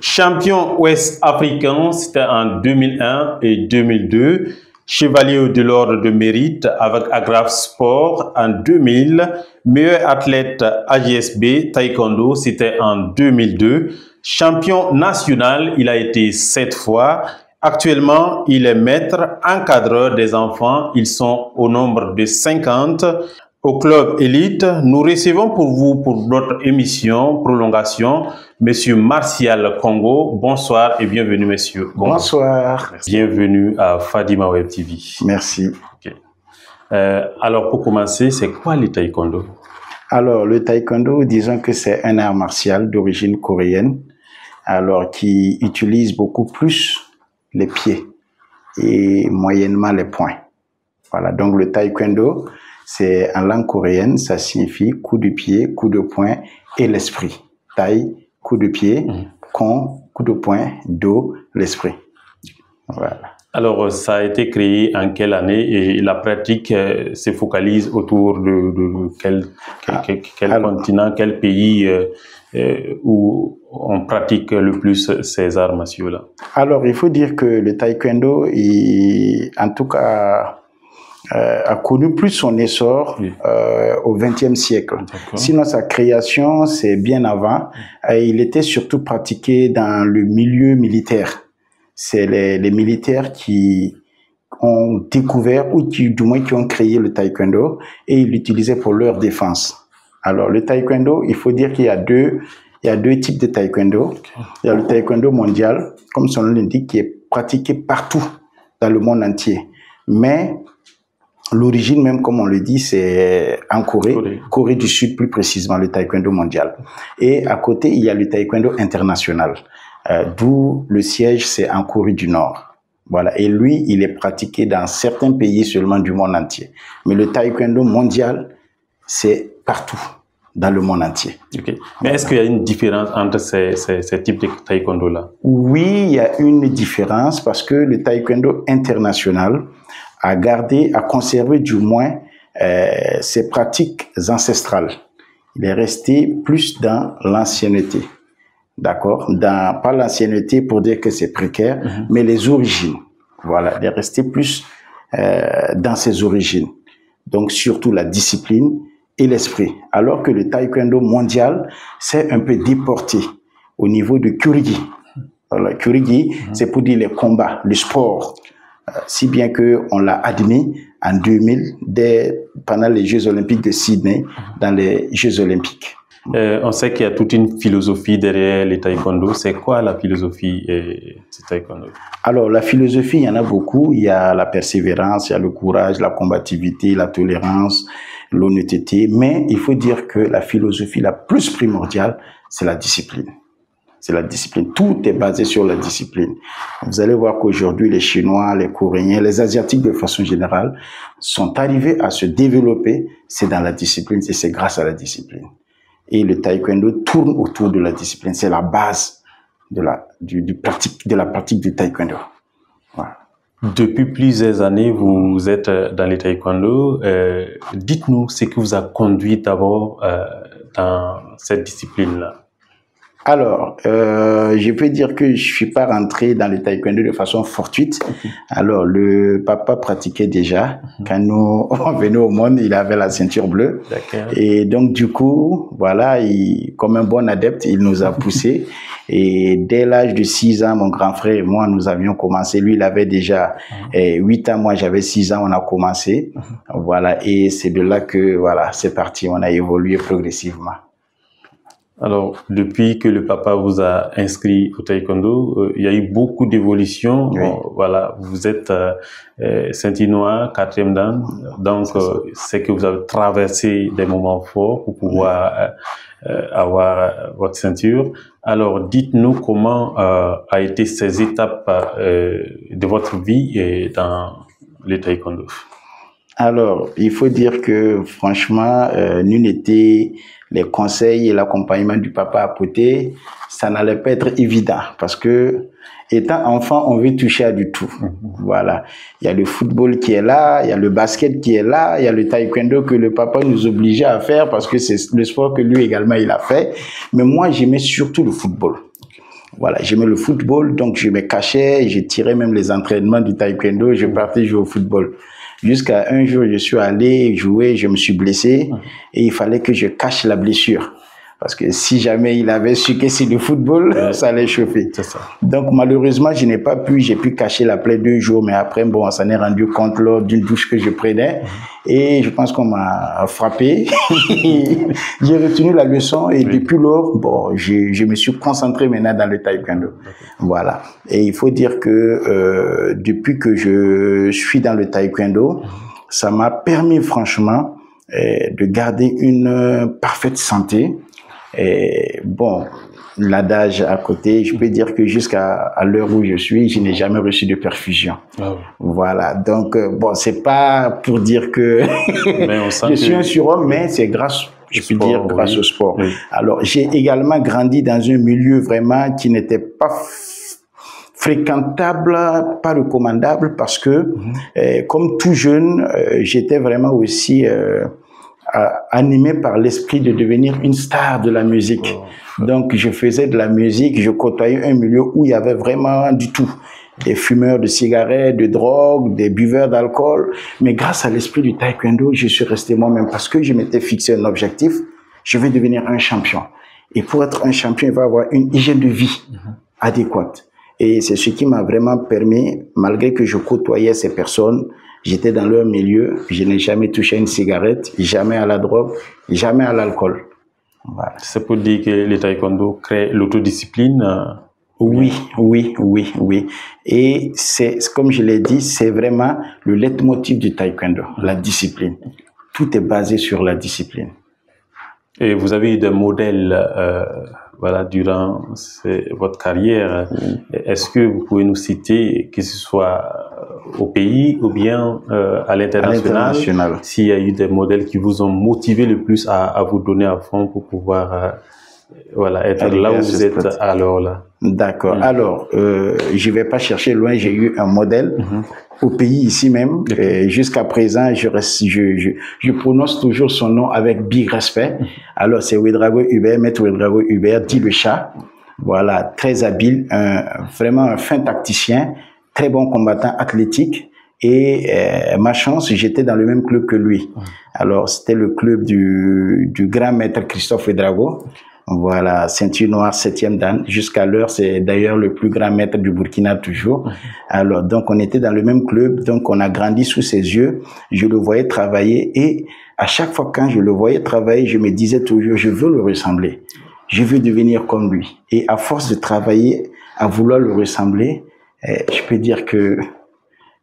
Champion ouest-africain, c'était en 2001 et 2002. Chevalier de l'ordre de mérite avec Agraf Sport en 2000. Meilleur athlète AGSB Taekwondo, c'était en 2002. Champion national, il a été 7 fois. Actuellement, il est maître, encadreur des enfants. Ils sont au nombre de 50. Au club élite, nous recevons pour vous, pour notre émission Prolongation, Monsieur Martial Congo. Bonsoir et bienvenue, monsieur. Bonsoir. Bienvenue à Fadima Web TV. Merci. Okay. Alors, pour commencer, c'est quoi le taekwondo? Alors, le taekwondo, disons que c'est un art martial d'origine coréenne, alors qui utilise beaucoup plus les pieds et moyennement les poings. Voilà, donc le taekwondo, c'est en langue coréenne, ça signifie coup de pied, coup de poing et l'esprit. Tai, coup de pied, kon, coup de poing, do, l'esprit. Voilà. Alors, ça a été créé en quelle année et la pratique se focalise autour de quel continent, quel pays où on pratique le plus ces arts martiaux-là? Alors, il faut dire que le taekwondo, en tout cas, a connu plus son essor au XXe siècle. Sinon, sa création, c'est bien avant. Il était surtout pratiqué dans le milieu militaire. C'est les militaires qui ont découvert ou qui, du moins, qui ont créé le taekwondo et ils l'utilisaient pour leur défense. Alors, le taekwondo, il faut dire qu'il y a deux types de taekwondo. Il y a le taekwondo mondial, comme son nom l'indique, qui est pratiqué partout dans le monde entier. Mais l'origine même, comme on le dit, c'est en Corée du Sud plus précisément, le taekwondo mondial. Et à côté, il y a le taekwondo international, d'où le siège, c'est en Corée du Nord. Voilà. Et lui, il est pratiqué dans certains pays seulement du monde entier. Mais le taekwondo mondial, c'est partout dans le monde entier. Okay. Mais est-ce qu'il y a une différence entre ces types de taekwondo-là? Oui, il y a une différence parce que le taekwondo international a conservé du moins ses pratiques ancestrales. Il est resté plus dans l'ancienneté, d'accord? Pas l'ancienneté pour dire que c'est précaire, mais les origines. Voilà, il est resté plus dans ses origines. Donc surtout la discipline et l'esprit. Alors que le taekwondo mondial s'est un peu déporté au niveau de Kyorygi. Voilà, Kyorygi, c'est pour dire les combats, le sport. Si bien qu'on l'a admis en 2000 pendant les Jeux Olympiques de Sydney, dans les Jeux Olympiques. On sait qu'il y a toute une philosophie derrière le taekwondo. C'est quoi la philosophie du taekwondo? Alors, la philosophie, il y en a beaucoup. Il y a la persévérance, il y a le courage, la combativité, la tolérance, l'honnêteté. Mais il faut dire que la philosophie la plus primordiale, c'est la discipline. C'est la discipline. Tout est basé sur la discipline. Vous allez voir qu'aujourd'hui, les Chinois, les Coréens, les Asiatiques de façon générale sont arrivés à se développer. C'est dans la discipline et c'est grâce à la discipline. Et le taekwondo tourne autour de la discipline. C'est la base de la pratique du taekwondo. Voilà. Depuis plusieurs années, vous êtes dans le taekwondo. Dites-nous ce qui vous a conduit d'abord dans cette discipline-là. Alors, je peux dire que je suis pas rentré dans le taekwondo de façon fortuite. Alors, le papa pratiquait déjà. Quand nous on venait au monde, il avait la ceinture bleue. Et donc, du coup, voilà, comme un bon adepte, il nous a poussés. Et dès l'âge de 6 ans, mon grand frère et moi, nous avions commencé. Lui, il avait déjà 8 ans, moi j'avais 6 ans, on a commencé. Voilà, et c'est de là que, voilà, c'est parti, on a évolué progressivement. Alors, depuis que le papa vous a inscrit au taekwondo, il y a eu beaucoup d'évolutions. Oui. Voilà, vous êtes ceinture noire, 4e dan, donc c'est que vous avez traversé des moments forts pour pouvoir avoir votre ceinture. Alors, dites-nous comment a été ces étapes de votre vie dans le taekwondo. Alors, il faut dire que franchement, nul n'était les conseils et l'accompagnement du papa à côté, ça n'allait pas être évident parce que étant enfant, on veut toucher à du tout. Voilà. Il y a le football qui est là, il y a le basket qui est là, il y a le taekwondo que le papa nous obligeait à faire parce que c'est le sport que lui également il a fait. Mais moi, j'aimais surtout le football. Voilà, j'aimais le football, donc je me cachais, je tirais même les entraînements du taekwondo, je partais jouer au football. Jusqu'à un jour, je suis allé jouer, je me suis blessé et il fallait que je cache la blessure. Parce que si jamais il avait su que c'est le football, ça allait chauffer. C'est ça. Donc malheureusement, je n'ai pas pu, j'ai pu cacher la plaie 2 jours, mais après, bon, ça s'en est rendu compte lors d'une douche que je prenais. Et je pense qu'on m'a frappé. J'ai retenu la leçon et depuis lors, bon, je me suis concentré maintenant dans le taekwondo. Voilà. Et il faut dire que depuis que je suis dans le taekwondo, ça m'a permis franchement de garder une parfaite santé. Et bon, l'adage à côté, je peux dire que jusqu'à l'heure où je suis, je n'ai jamais reçu de perfusion. Ah oui. Voilà. Donc, bon, c'est pas pour dire que je suis un surhomme, mais c'est grâce, je peux dire, grâce au sport. Oui. Alors, j'ai également grandi dans un milieu vraiment qui n'était pas fréquentable, pas recommandable, parce que, comme tout jeune, j'étais vraiment aussi animé par l'esprit de devenir une star de la musique. Donc, je faisais de la musique, je côtoyais un milieu où il y avait vraiment du tout. Des fumeurs de cigarettes, de drogue, des buveurs d'alcool. Mais grâce à l'esprit du taekwondo, je suis resté moi-même parce que je m'étais fixé un objectif. Je vais devenir un champion. Et pour être un champion, il va avoir une hygiène de vie adéquate. Et c'est ce qui m'a vraiment permis, malgré que je côtoyais ces personnes, j'étais dans leur milieu, je n'ai jamais touché une cigarette, jamais à la drogue, jamais à l'alcool. Voilà. C'est pour dire que le taekwondo crée l'autodiscipline. Oui. Et c'est, comme je l'ai dit, c'est vraiment le leitmotiv du taekwondo, la discipline. Tout est basé sur la discipline. Et vous avez eu des modèles voilà, durant votre carrière. Est-ce que vous pouvez nous citer, que ce soit au pays ou bien à l'international, s'il y a eu des modèles qui vous ont motivé le plus à vous donner à fond pour pouvoir voilà, être là où vous êtes alors là? D'accord. Alors, je vais pas chercher loin, j'ai eu un modèle au pays ici même. Jusqu'à présent, je prononce toujours son nom avec big respect. Alors, c'est Ouédraogo Hubert, Maître Ouédraogo Hubert, dit le chat. Voilà, très habile, vraiment un fin tacticien, très bon combattant athlétique. Et ma chance, j'étais dans le même club que lui. Alors, c'était le club du grand maître Christophe Ouédraogo. Voilà, ceinture noire, 7e dan. Jusqu'à l'heure, c'est d'ailleurs le plus grand maître du Burkina toujours. Alors, donc, on était dans le même club. Donc, on a grandi sous ses yeux. Je le voyais travailler. Et à chaque fois quand je le voyais travailler, je me disais toujours, je veux le ressembler. Je veux devenir comme lui. Et à force de travailler, à vouloir le ressembler, je peux dire que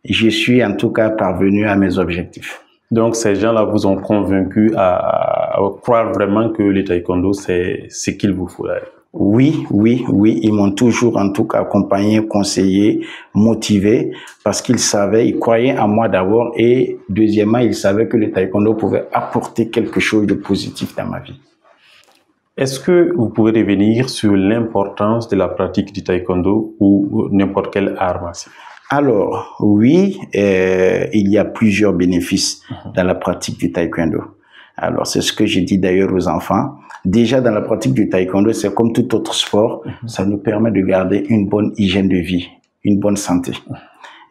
je suis en tout cas parvenu à mes objectifs. Donc, ces gens-là vous ont convaincu à croire vraiment que le taekwondo, c'est ce qu'il vous faut. Oui. Ils m'ont toujours, en tout cas, accompagné, conseillé, motivé, parce qu'ils savaient, ils croyaient en moi d'abord, et deuxièmement, ils savaient que le taekwondo pouvait apporter quelque chose de positif dans ma vie. Est-ce que vous pouvez revenir sur l'importance de la pratique du taekwondo ou n'importe quel art martial? Alors, oui, il y a plusieurs bénéfices dans la pratique du taekwondo. Alors, c'est ce que j'ai dit d'ailleurs aux enfants. Déjà, dans la pratique du taekwondo, c'est comme tout autre sport, ça nous permet de garder une bonne hygiène de vie, une bonne santé.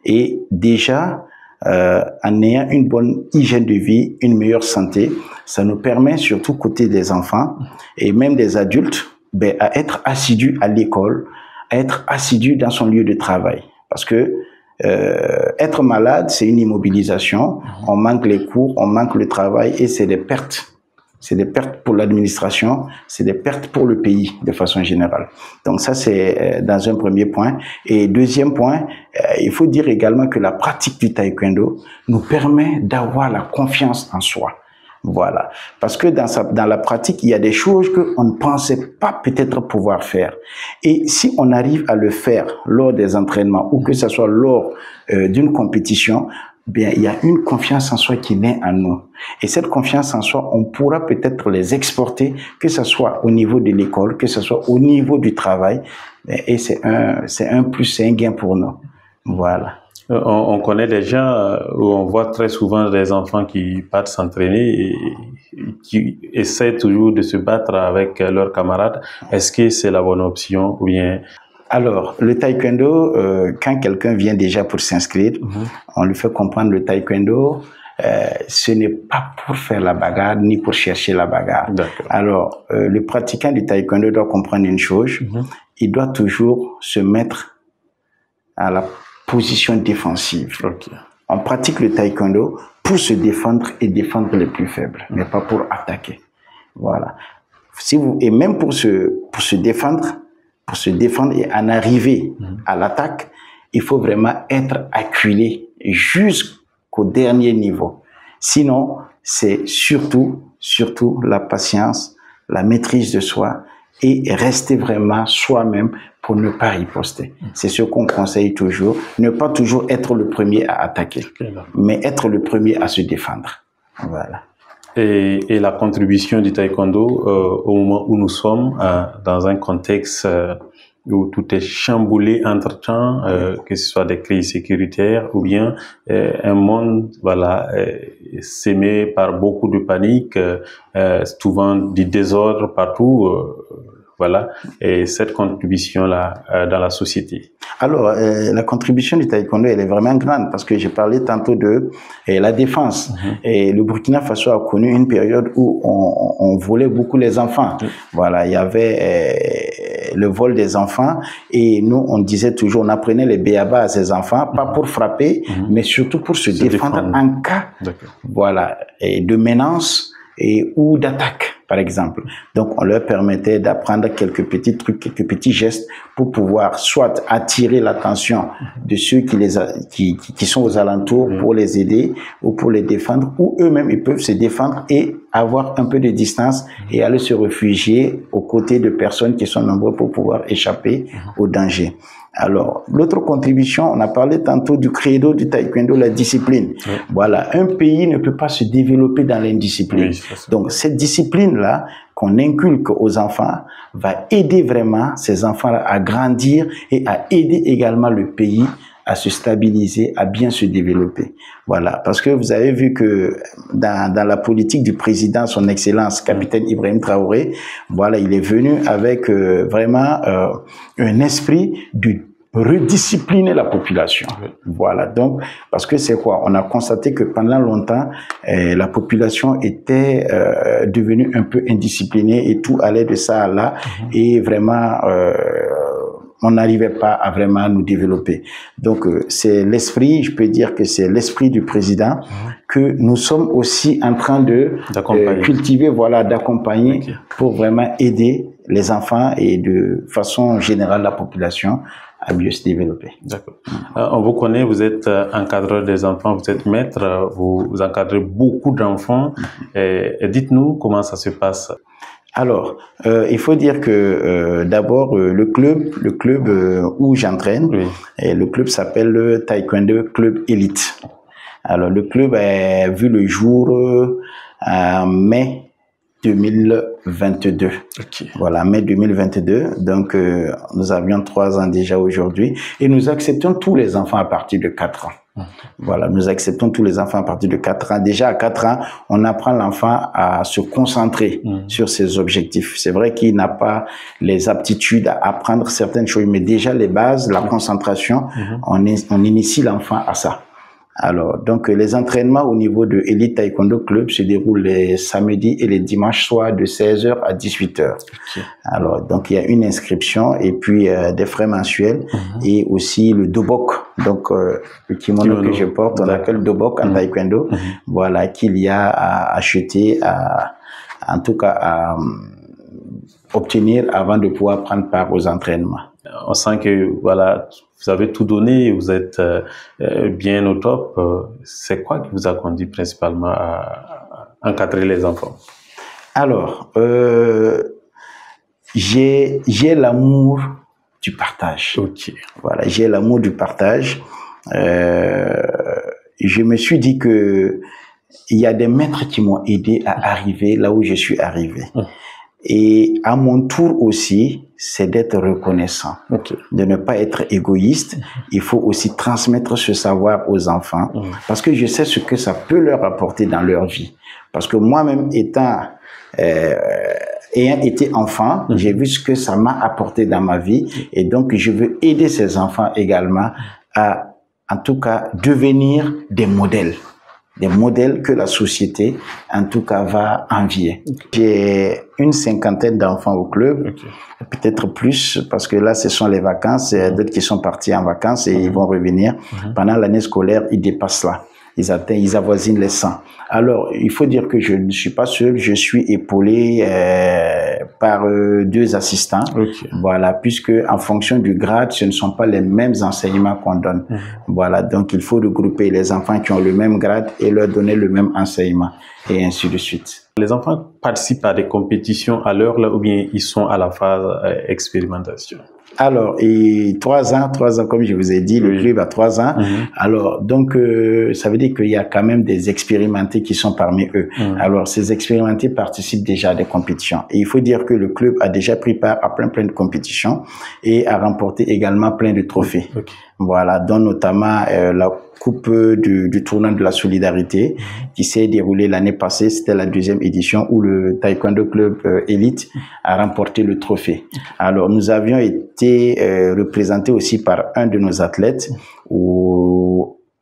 Et déjà, en ayant une bonne hygiène de vie, une meilleure santé, ça nous permet, surtout côté des enfants et même des adultes, à être assidus à l'école, à être assidus dans son lieu de travail. Parce que être malade, c'est une immobilisation. On manque les cours, on manque le travail et c'est des pertes. C'est des pertes pour l'administration, c'est des pertes pour le pays de façon générale. Donc ça, c'est dans un premier point. Et deuxième point, il faut dire également que la pratique du taekwondo nous permet d'avoir la confiance en soi. Voilà. Parce que dans la pratique, il y a des choses qu'on ne pensait pas peut-être pouvoir faire. Et si on arrive à le faire lors des entraînements ou que ce soit lors d'une compétition, bien, il y a une confiance en soi qui naît en nous. Et cette confiance en soi, on pourra peut-être les exporter, que ce soit au niveau de l'école, que ce soit au niveau du travail. Et c'est un plus, c'est un gain pour nous. Voilà. On connaît des gens où on voit très souvent des enfants qui partent s'entraîner et qui essaient toujours de se battre avec leurs camarades. Est-ce que c'est la bonne option ou bien Alors, le taekwondo, quand quelqu'un vient déjà pour s'inscrire, on lui fait comprendre le taekwondo, ce n'est pas pour faire la bagarre ni pour chercher la bagarre. Alors, le pratiquant du taekwondo doit comprendre une chose, il doit toujours se mettre à la position défensive. On pratique le taekwondo pour se défendre et défendre les plus faibles, mais pas pour attaquer. Voilà. Et même pour se défendre et en arriver à l'attaque, il faut vraiment être acculé jusqu'au dernier niveau. Sinon, c'est surtout la patience, la maîtrise de soi et rester vraiment soi-même pour ne pas riposter. C'est ce qu'on conseille toujours. Ne pas toujours être le premier à attaquer, mais être le premier à se défendre. Voilà. Et la contribution du taekwondo au moment où nous sommes dans un contexte où tout est chamboulé entre-temps, que ce soit des crises sécuritaires ou bien un monde sémé par beaucoup de panique, souvent du désordre partout, et cette contribution-là dans la société. Alors, la contribution du taekwondo, elle est vraiment grande parce que j'ai parlé tantôt de la défense. Et le Burkina Faso a connu une période où on volait beaucoup les enfants. Voilà, il y avait le vol des enfants et nous, on disait toujours, on apprenait les béabas à ces enfants, pas pour frapper, mais surtout pour se défendre en cas de menace ou d'attaque, par exemple. Donc, on leur permettait d'apprendre quelques petits trucs, quelques petits gestes pour pouvoir soit attirer l'attention de ceux qui sont aux alentours pour les aider ou pour les défendre, ou eux-mêmes, ils peuvent se défendre et avoir un peu de distance et aller se réfugier aux côtés de personnes qui sont nombreuses pour pouvoir échapper au danger. Alors, l'autre contribution, on a parlé tantôt du credo du taekwondo, la discipline. Voilà, un pays ne peut pas se développer dans l'indiscipline. Donc, cette discipline-là qu'on inculque aux enfants va aider vraiment ces enfants-là à grandir et à aider également le pays à se stabiliser, à bien se développer. Voilà, parce que vous avez vu que dans la politique du président, son excellence, capitaine Ibrahim Traoré, voilà, il est venu avec vraiment un esprit de rediscipliner la population. Voilà, donc, parce que c'est quoi? On a constaté que pendant longtemps, la population était devenue un peu indisciplinée et tout allait de ça à là, et vraiment, on n'arrivait pas à vraiment nous développer. Donc, c'est l'esprit, je peux dire que c'est l'esprit du président que nous sommes aussi en train de cultiver, voilà, d'accompagner pour vraiment aider les enfants et de façon générale la population à mieux se développer. D'accord. On vous connaît, vous êtes encadreur des enfants, vous êtes maître, vous encadrez beaucoup d'enfants. Et dites-nous comment ça se passe. Alors, il faut dire que d'abord le club où j'entraîne, le club s'appelle le Taekwondo Club Elite. Alors le club a vu le jour en mai 2022. Voilà, mai 2022. Donc, nous avions 3 ans déjà aujourd'hui et nous acceptons tous les enfants à partir de 4 ans. Voilà, nous acceptons tous les enfants à partir de 4 ans. Déjà, à 4 ans, on apprend l'enfant à se concentrer sur ses objectifs. C'est vrai qu'il n'a pas les aptitudes à apprendre certaines choses, mais déjà les bases, la concentration, on initie l'enfant à ça. Alors, donc, les entraînements au niveau de Elite Taekwondo Club se déroulent les samedis et les dimanches soirs de 16h à 18h. Alors, donc, il y a une inscription et puis des frais mensuels et aussi le dobok. Donc, le kimono que je porte, on appelle dobok en taekwondo. Voilà, qu'il y a à acheter, en tout cas, à obtenir avant de pouvoir prendre part aux entraînements. On sent que, voilà, vous avez tout donné, vous êtes bien au top. C'est quoi qui vous a conduit principalement à encadrer les enfants? Alors, j'ai l'amour du partage. Voilà, j'ai l'amour du partage. Je me suis dit que il y a des maîtres qui m'ont aidé à arriver là où je suis arrivé. Et à mon tour aussi, c'est d'être reconnaissant, de ne pas être égoïste. Il faut aussi transmettre ce savoir aux enfants parce que je sais ce que ça peut leur apporter dans leur vie. Parce que moi-même étant ayant été enfant, j'ai vu ce que ça m'a apporté dans ma vie. Et donc, je veux aider ces enfants également à, en tout cas, devenir des modèles que la société, en tout cas, va envier. J'ai une cinquantaine d'enfants au club, peut-être plus, parce que là, ce sont les vacances, d'autres qui sont partis en vacances et ils vont revenir. Pendant l'année scolaire, ils dépassent là. Ils avoisinent les 100. Alors, il faut dire que je ne suis pas seul, je suis épaulé par 2 assistants. Voilà, puisque en fonction du grade, ce ne sont pas les mêmes enseignements qu'on donne. Voilà, donc il faut regrouper les enfants qui ont le même grade et leur donner le même enseignement, et ainsi de suite. Les enfants participent à des compétitions à l'heure là, ou bien ils sont à la phase expérimentation? Alors, et 3 ans, comme je vous ai dit, le club a 3 ans. Alors, donc, ça veut dire qu'il y a quand même des expérimentés qui sont parmi eux. Alors, ces expérimentés participent déjà à des compétitions. Et il faut dire que le club a déjà pris part à plein de compétitions et a remporté également plein de trophées. Voilà, dont notamment la coupe du tournoi de la solidarité qui s'est déroulée l'année passée. C'était la 2e édition où le Taekwondo Club Élite a remporté le trophée. Alors, nous avions été représentés aussi par un de nos athlètes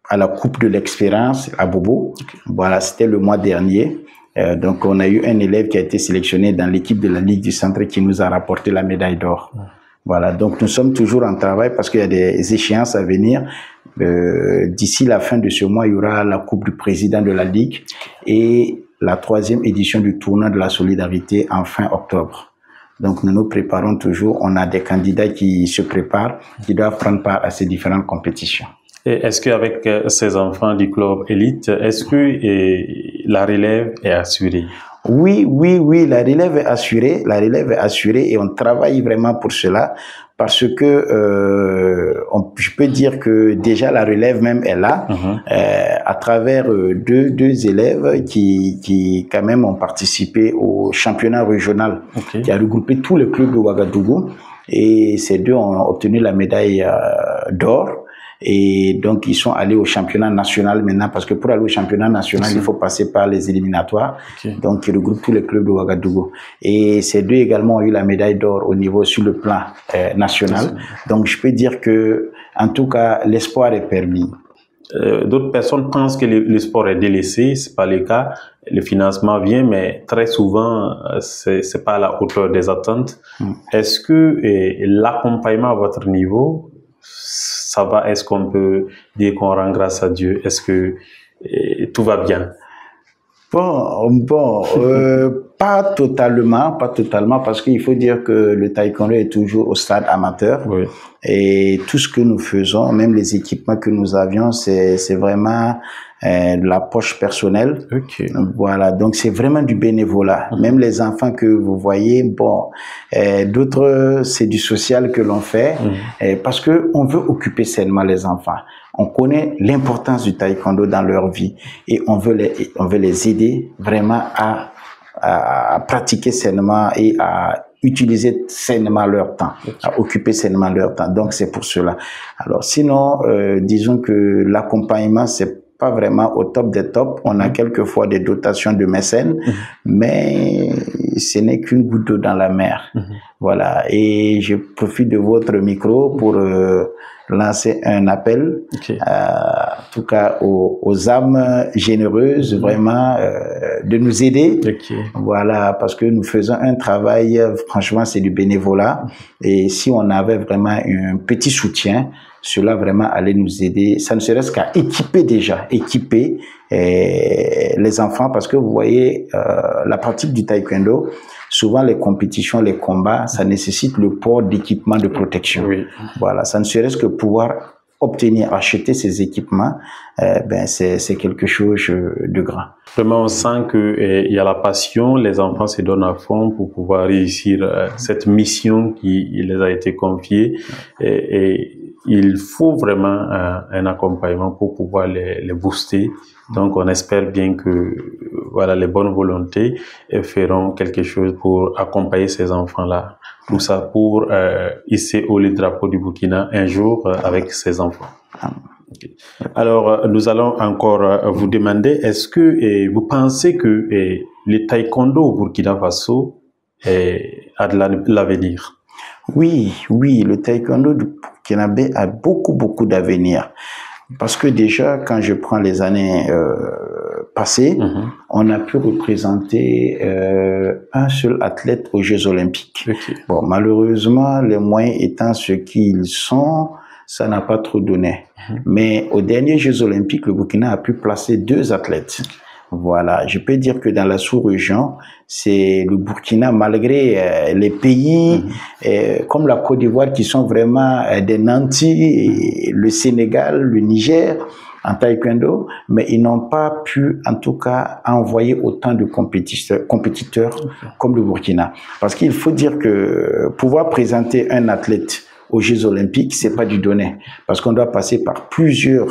à la coupe de l'expérience à Bobo. Voilà, c'était le mois dernier. Donc, on a eu un élève qui a été sélectionné dans l'équipe de la Ligue du Centre qui nous a rapporté la médaille d'or. Voilà, donc nous sommes toujours en travail parce qu'il y a des échéances à venir. D'ici la fin de ce mois, il y aura la coupe du président de la Ligue et la 3e édition du tournoi de la solidarité en fin octobre. Donc nous nous préparons toujours, on a des candidats qui se préparent, qui doivent prendre part à ces différentes compétitions. Et est-ce qu'avec ces enfants du club élite, est-ce que la relève est assurée? Oui, la relève est assurée et on travaille vraiment pour cela parce que je peux dire que déjà la relève même est là à travers deux élèves qui quand même ont participé au championnat régional qui a regroupé tous les clubs de Ouagadougou et ces 2 ont obtenu la médaille d'or. Et donc, ils sont allés au championnat national maintenant, parce que pour aller au championnat national, il faut passer par les éliminatoires. Donc, ils regroupent tous les clubs de Ouagadougou. Et ces 2 également ont eu la médaille d'or au niveau sur le plan national. Donc, je peux dire que, en tout cas, l'espoir est permis. D'autres personnes pensent que le sport est délaissé, c'est pas le cas. Le financement vient, mais très souvent, c'est pas à la hauteur des attentes. Est-ce que l'accompagnement à votre niveau, ça va? Est-ce qu'on peut dire qu'on rend grâce à Dieu? Est-ce que tout va bien? Pas totalement, parce qu'il faut dire que le taekwondo est toujours au stade amateur. Et tout ce que nous faisons, même les équipements que nous avions, c'est vraiment de la poche personnelle. Voilà, donc c'est vraiment du bénévolat. Même les enfants que vous voyez, d'autres, c'est du social que l'on fait, parce que on veut occuper sainement les enfants. On connaît l'importance du taekwondo dans leur vie et on veut les aider vraiment à pratiquer sainement et à utiliser sainement leur temps, à occuper sainement leur temps. Donc, c'est pour cela. Alors, sinon, disons que l'accompagnement, c'est pas vraiment au top des tops. On a quelquefois des dotations de mécènes, mais ce n'est qu'une goutte d'eau dans la mer. Voilà. Et je profite de votre micro pour lancer un appel, en tout cas aux âmes généreuses, vraiment, de nous aider. Voilà, parce que nous faisons un travail, franchement, c'est du bénévolat. Et si on avait vraiment un petit soutien, cela vraiment allait nous aider. Ça ne serait-ce qu'à équiper les enfants, parce que vous voyez, la pratique du taekwondo, souvent les compétitions, les combats, ça nécessite le port d'équipements de protection. Voilà, ça ne serait-ce que pouvoir acheter ces équipements, c'est quelque chose de grand. Vraiment, on sent qu'il y a la passion, les enfants se donnent à fond pour pouvoir réussir cette mission qui les a été confiée. Et il faut vraiment un accompagnement pour pouvoir les booster. Donc, on espère bien que voilà, les bonnes volontés feront quelque chose pour accompagner ces enfants-là. Tout ça pour hisser haut le drapeau du Burkina un jour avec ces enfants. Alors, nous allons encore vous demander, est-ce que vous pensez que le taekwondo au Burkina Faso a de l'avenir? Oui, oui, le taekwondo du Burkinabé a beaucoup d'avenir. Parce que déjà, quand je prends les années passées, on a pu représenter un seul athlète aux Jeux Olympiques. Okay. Bon, malheureusement, les moyens étant ce qu'ils sont, ça n'a pas trop donné. Mais aux derniers Jeux Olympiques, le Burkina a pu placer 2 athlètes. Voilà, je peux dire que dans la sous-région, c'est le Burkina, malgré les pays comme la Côte d'Ivoire qui sont vraiment des nantis, le Sénégal, le Niger en taekwondo, mais ils n'ont pas pu en tout cas envoyer autant de compétiteurs comme le Burkina. Parce qu'il faut dire que pouvoir présenter un athlète aux Jeux Olympiques, c'est pas du donné, parce qu'on doit passer par plusieurs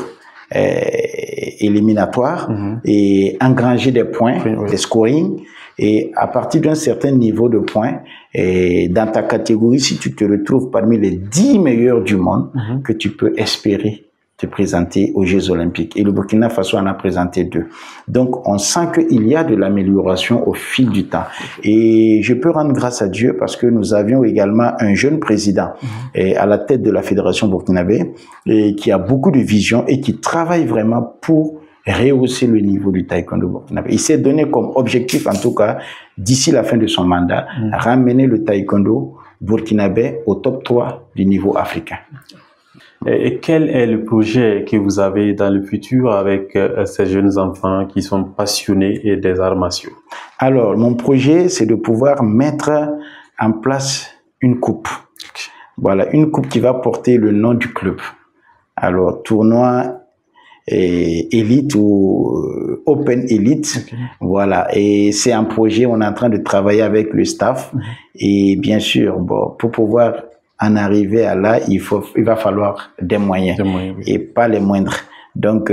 éliminatoires et engranger des points, des scoring, et à partir d'un certain niveau de points, et dans ta catégorie, si tu te retrouves parmi les 10 meilleurs du monde, que tu peux espérer te présenter aux Jeux Olympiques. Et le Burkina Faso en a présenté 2. Donc, on sent qu'il y a de l'amélioration au fil du temps. Et je peux rendre grâce à Dieu parce que nous avions également un jeune président à la tête de la Fédération burkinabé et qui a beaucoup de vision et qui travaille vraiment pour rehausser le niveau du taekwondo burkinabé. Il s'est donné comme objectif, en tout cas, d'ici la fin de son mandat, ramener le taekwondo burkinabé au top 3 du niveau africain. Et quel est le projet que vous avez dans le futur avec ces jeunes enfants qui sont passionnés des arts martiaux? Alors, mon projet, c'est de pouvoir mettre en place une coupe. Voilà, une coupe qui va porter le nom du club. Alors, tournoi élite ou Open Elite. Voilà, et c'est un projet, on est en train de travailler avec le staff. Et bien sûr, bon, pour pouvoir en arriver à là, il va falloir des moyens, et pas les moindres. Donc,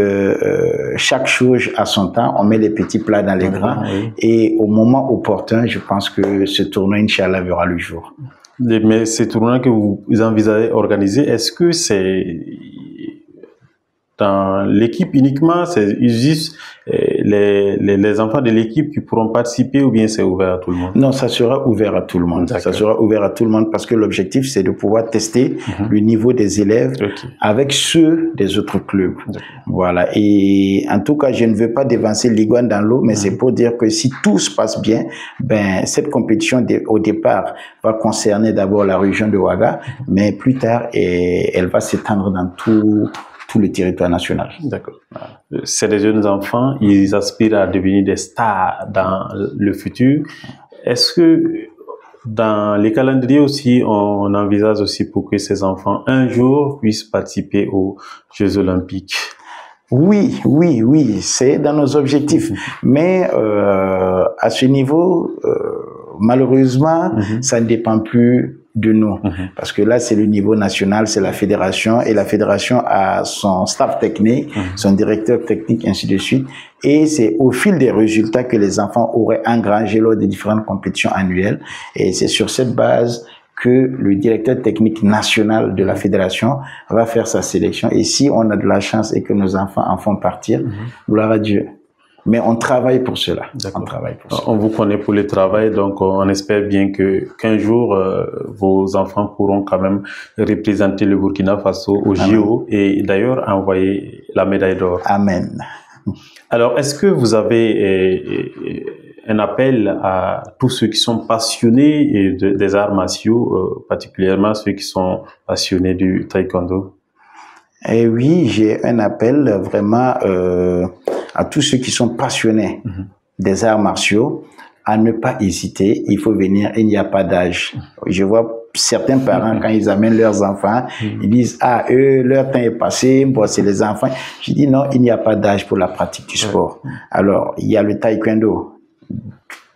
chaque chose à son temps, on met les petits plats dans les grands, et au moment opportun, je pense que ce tournoi, Inch'Allah, verra le jour. Mais ces tournois que vous envisagez organiser, est-ce que c'est dans l'équipe uniquement, c'est juste les enfants de l'équipe qui pourront participer, ou bien c'est ouvert à tout le monde? Non, ça sera ouvert à tout le monde. Ça sera ouvert à tout le monde parce que l'objectif, c'est de pouvoir tester le niveau des élèves avec ceux des autres clubs. Voilà. Et en tout cas, je ne veux pas dévancer l'iguane dans l'eau, mais c'est pour dire que si tout se passe bien, ben, cette compétition au départ va concerner d'abord la région de Ouaga, mais plus tard, elle va s'étendre dans tout le territoire national. D'accord. C'est des jeunes enfants, ils aspirent à devenir des stars dans le futur. Est-ce que dans les calendriers aussi, on envisage aussi pour que ces enfants un jour puissent participer aux Jeux Olympiques? Oui, c'est dans nos objectifs. Mais à ce niveau, malheureusement, ça ne dépend plus de nous. Parce que là, c'est le niveau national, c'est la fédération, et la fédération a son staff technique, son directeur technique, ainsi de suite. Et c'est au fil des résultats que les enfants auraient engrangé lors des différentes compétitions annuelles. Et c'est sur cette base que le directeur technique national de la fédération va faire sa sélection. Et si on a de la chance et que nos enfants en font partir, gloire à Dieu. Mais on travaille pour cela. On vous connaît pour le travail, donc on espère bien qu'un jour, vos enfants pourront quand même représenter le Burkina Faso au JO et d'ailleurs envoyer la médaille d'or. Amen. Alors, est-ce que vous avez un appel à tous ceux qui sont passionnés des arts martiaux, particulièrement ceux qui sont passionnés du taekwondo? Eh oui, j'ai un appel vraiment à tous ceux qui sont passionnés des arts martiaux à ne pas hésiter. Il faut venir, il n'y a pas d'âge. Je vois certains parents, quand ils amènent leurs enfants, ils disent « Ah, eux, leur temps est passé, bon, c'est les enfants. » Je dis « Non, il n'y a pas d'âge pour la pratique du sport. » Alors, il y a le taekwondo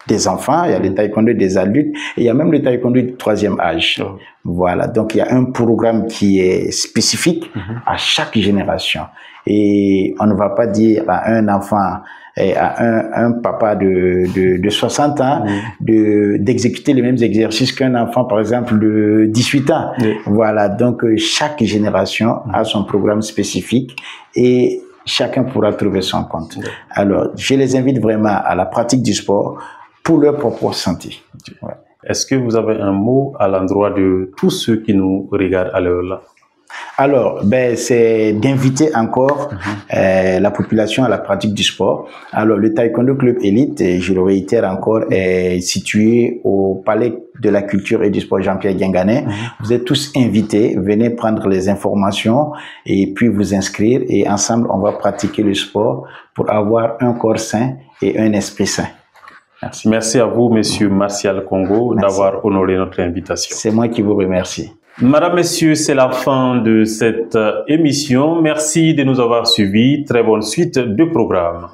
des enfants, il y a le taekwondo des adultes, et il y a même le taekwondo du 3e âge. Voilà, donc il y a un programme qui est spécifique à chaque génération. Et on ne va pas dire à un enfant, à un papa de 60 ans d'exécuter les mêmes exercices qu'un enfant, par exemple, de 18 ans. Voilà, donc chaque génération a son programme spécifique et chacun pourra trouver son compte. Alors, je les invite vraiment à la pratique du sport pour leur propre santé. Est-ce que vous avez un mot à l'endroit de tous ceux qui nous regardent à l'heure là? Alors, c'est d'inviter encore la population à la pratique du sport. Alors, le Taekwondo Club Élite, je le réitère encore, est situé au Palais de la Culture et du Sport Jean-Pierre Guinganet. Vous êtes tous invités, venez prendre les informations et puis vous inscrire et ensemble, on va pratiquer le sport pour avoir un corps sain et un esprit sain. Merci. Merci à vous, Monsieur Martial Congo, d'avoir honoré notre invitation. C'est moi qui vous remercie. Madame, Messieurs, c'est la fin de cette émission. Merci de nous avoir suivis. Très bonne suite de programme.